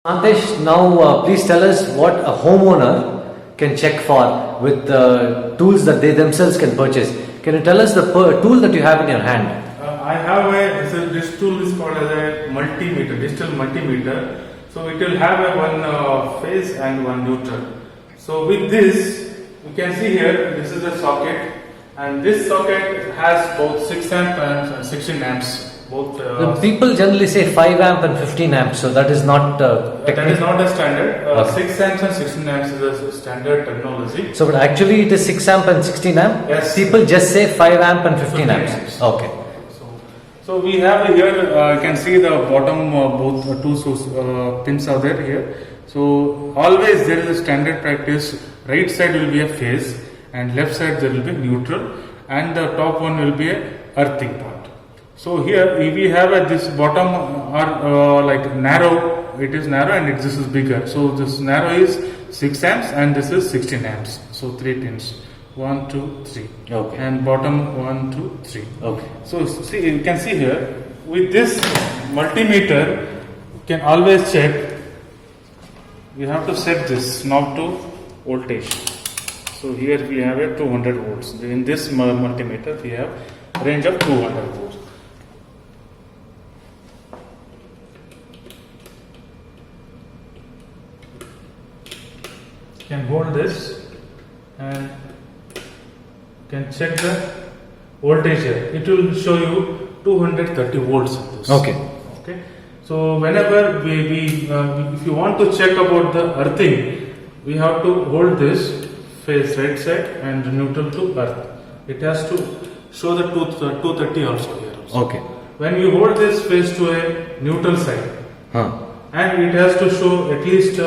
Antesh, now please tell us what a homeowner can check for with the tools that they themselves can purchase. Can you tell us the tool that you have in your hand? I have this tool is called as a multimeter, digital multimeter. So it will have a one phase and one neutral. So with this, you can see here, this is the socket, and this socket has both 6 amp and 16 amps. Both. The people generally say 5 amp and 15 amps, so that is not that is not a standard. Okay. 6 amps and 16 amps is a standard technology. So, but actually it is 6 amp and 16 amp? Yes. People just say 5 amp and 15 amps. amps. Okay. So we have here, you can see the bottom both two pins are there here. So always there is a standard practice. Right side will be a phase and left side there will be neutral, and the top one will be a earthing part. So here we have at this bottom are like narrow. It is narrow and this is bigger. So this narrow is 6 amps and this is 16 amps. So 3 pins. 1, 2, 3. Okay. And bottom 1, 2, 3. Okay. So see, you can see here with this multimeter, you can always check. You have to set this knob to voltage. So here we have a 200 volts. In this multimeter, we have range of 200 volts. You can hold this and can check the voltage here. It will show you 230 volts. Okay. Okay. So whenever if you want to check about the earthing, we have to hold this phase right side and neutral to earth. It has to show the 230 also here. Okay. When you hold this phase to a neutral side, and it has to show at least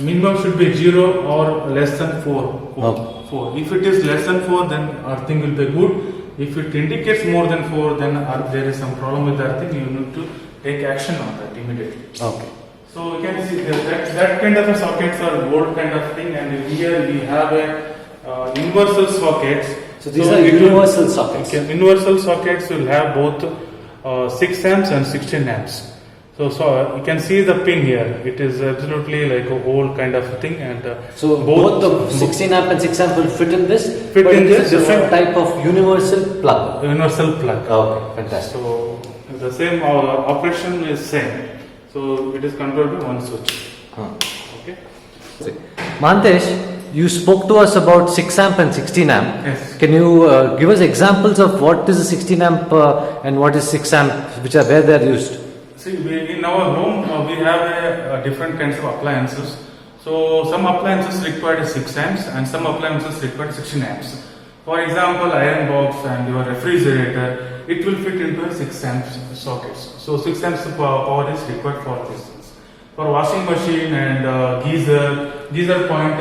minimum should be 0 or less than 4. Okay. 4. If it is less than 4, then earthing will be good. If it indicates more than 4, then there is some problem with the earthing. You need to take action on that immediately. Okay. So you can see that kind of a sockets are board kind of thing, and here we have a universal sockets. So these are universal sockets. Okay, universal sockets will have both 6 amps and 16 amps. So you can see the pin here. It is absolutely like a whole kind of thing, and so both the 16 amp and 6 amp will fit in this. Fit but in it is this, a different type of universal plug. Universal plug. Okay, fantastic. So the same operation is same. So it is controlled by one switch. Okay. Mantesh, you spoke to us about 6 amp and 16 amp. Yes. Can you give us examples of what is a 16 amp and what is 6 amp, which are where they are used? See, in our home we have different kinds of appliances. So some appliances require 6 amps and some appliances require 16 amps. For example, iron box and your refrigerator, it will fit into a 6 amps sockets. So 6 amps power is required for these things. For washing machine and geyser point,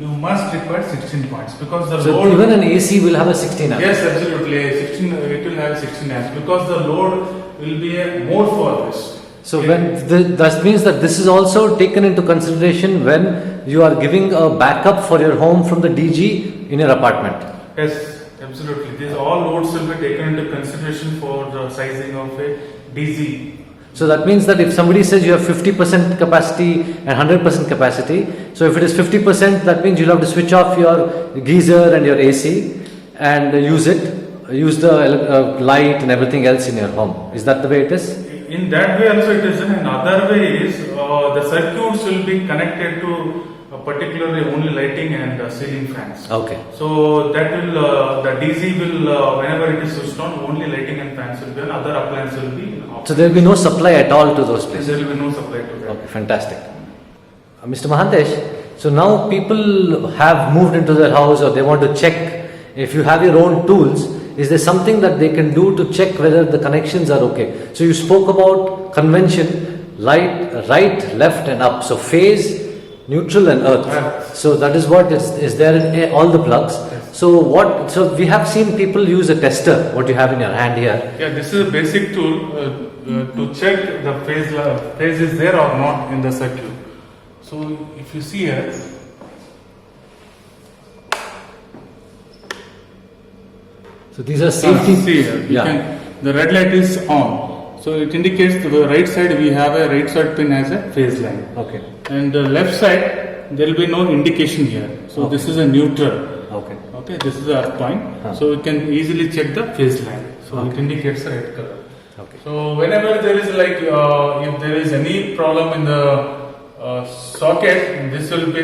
you must require 16 points because the So load. even an AC will have a 16 amp. Yes, absolutely. 16. It will have 16 amps because the load will be more for this. So that means that this is also taken into consideration when you are giving a backup for your home from the DG in your apartment. Yes, absolutely. These all loads will be taken into consideration for the sizing of a DC. So that means that if somebody says you have 50% capacity and 100% capacity, so if it is 50%, that means you'll have to switch off your geyser and your AC and use the light and everything else in your home. Is that the way it is? In that way also it is. Another way is the circuits will be connected to particularly only lighting and ceiling fans. Okay. So that will the DC will whenever it is switched on, only lighting and fans will be on. Other appliances will be off. So there will be no supply at all to those places. There will be no supply to that. Okay, fantastic. Mr. Mahantesh, so now people have moved into their house or they want to check if you have your own tools. Is there something that they can do to check whether the connections are okay? So you spoke about convention, light, right, left and up. So phase, neutral and earth. Right. So that is what is there in all the plugs. Yes. So we have seen people use a tester, what you have in your hand here. Yeah, this is a basic tool to check the phase is there or not in the circuit. So if you see here, so these are safety. see here, the red light is on. So it indicates to the right side we have a right side pin as a phase line. Okay. And the left side there will be no indication here. So this is a neutral. Okay. Okay, this is the earth point. So we can easily check the phase line. So it indicates the red color. Okay. So whenever there is like if there is any problem in the socket, this will be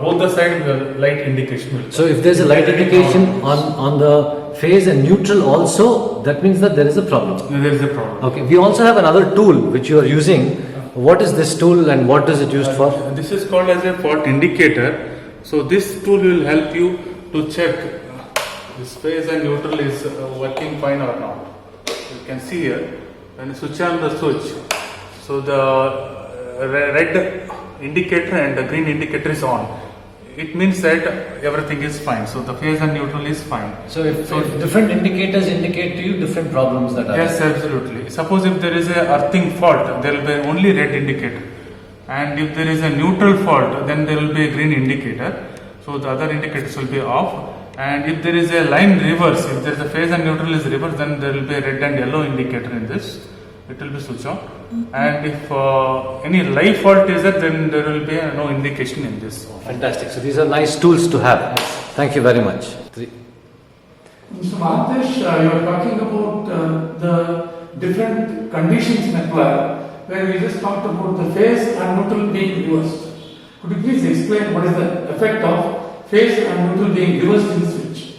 both the side the light indication will. So if there's a light indication on the phase and neutral also, that means that there is a problem. There is a problem. Okay. We also have another tool which you are using. What is this tool and what is it used for? This is called as a fault indicator. So this tool will help you to check this phase and neutral is working fine or not. You can see here when you switch on the switch, so the red indicator and the green indicator is on. It means that everything is fine. So the phase and neutral is fine. So if different indicators indicate to you different problems that are Yes, absolutely. Suppose if there is a earthing fault, there will be only red indicator. And if there is a neutral fault, then there will be a green indicator. So the other indicators will be off. And if there is a line reverse, if there is a phase and neutral is reverse, then there will be a red and yellow indicator in this. It will be switch on. And if any live fault is there, then there will be no indication in this. fantastic. So these are nice tools to have. Thank you very much. Mr. Mahatesh, you are talking about the different conditions in a plug, where we just talked about the phase and neutral being reversed. Could you please explain what is the effect of phase and neutral being reversed in the switch?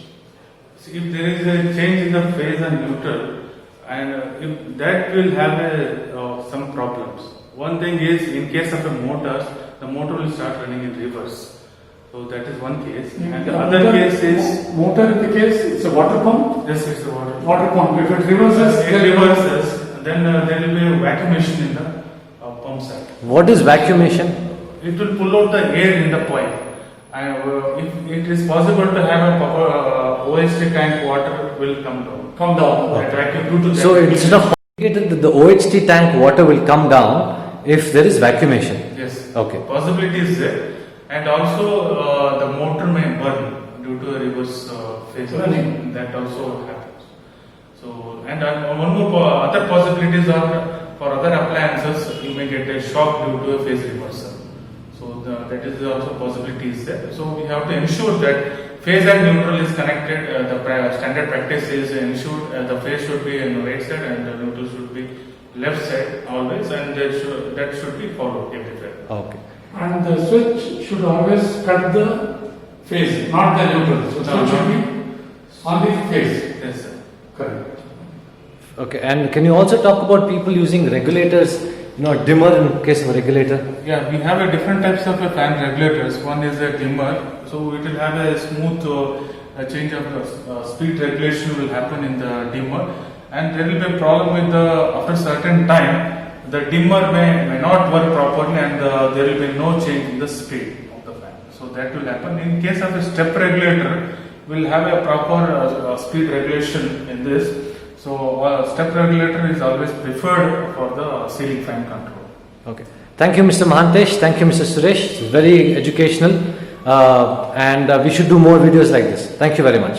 See, if there is a change in the phase and neutral, and if that will have some problems. One thing is, in case of a motor, the motor will start running in reverse. So that is one case. And the other case is motor in the case, it's a water pump. yes, it's a water. Water pump. If it reverses, Then there will be a vacuumation in the pump side. What is vacuumation? It will pull out the air in the coil. And if it is possible to have a proper OHT tank, water will come down. Come down. That vacuum due to So that instead of indicated that the OHT tank water will come down if there is vacuumation. yes. Okay. Possibility is there. And also the motor may burn due to a reverse phase. Burning. That also happens. So and one more other possibilities are for other appliances you may get a shock due to a phase reversal. So that is also possibility is there. So we have to ensure that phase and neutral is connected. The standard practice is ensure the phase should be on the right side and the neutral should be left side always, and that should be followed everywhere. Okay. And the switch should always cut the phase, not the neutral. So No, switch should be on the phase. Yes, sir. Correct. Okay. And can you also talk about people using regulators, dimmer in case of a regulator? Yeah, we have a different types of fan regulators. One is a dimmer, so it will have a smooth change of speed regulation will happen in the dimmer, and there will be a problem with after certain time the dimmer may not work properly, and there will be no change in the speed of the fan. So that will happen. In case of a step regulator, we'll have a proper speed regulation in this. So step regulator is always preferred for the ceiling fan control. Okay. Thank you, Mr. Mahantesh. Thank you, Mr. Suresh. It's very educational, and we should do more videos like this. Thank you very much.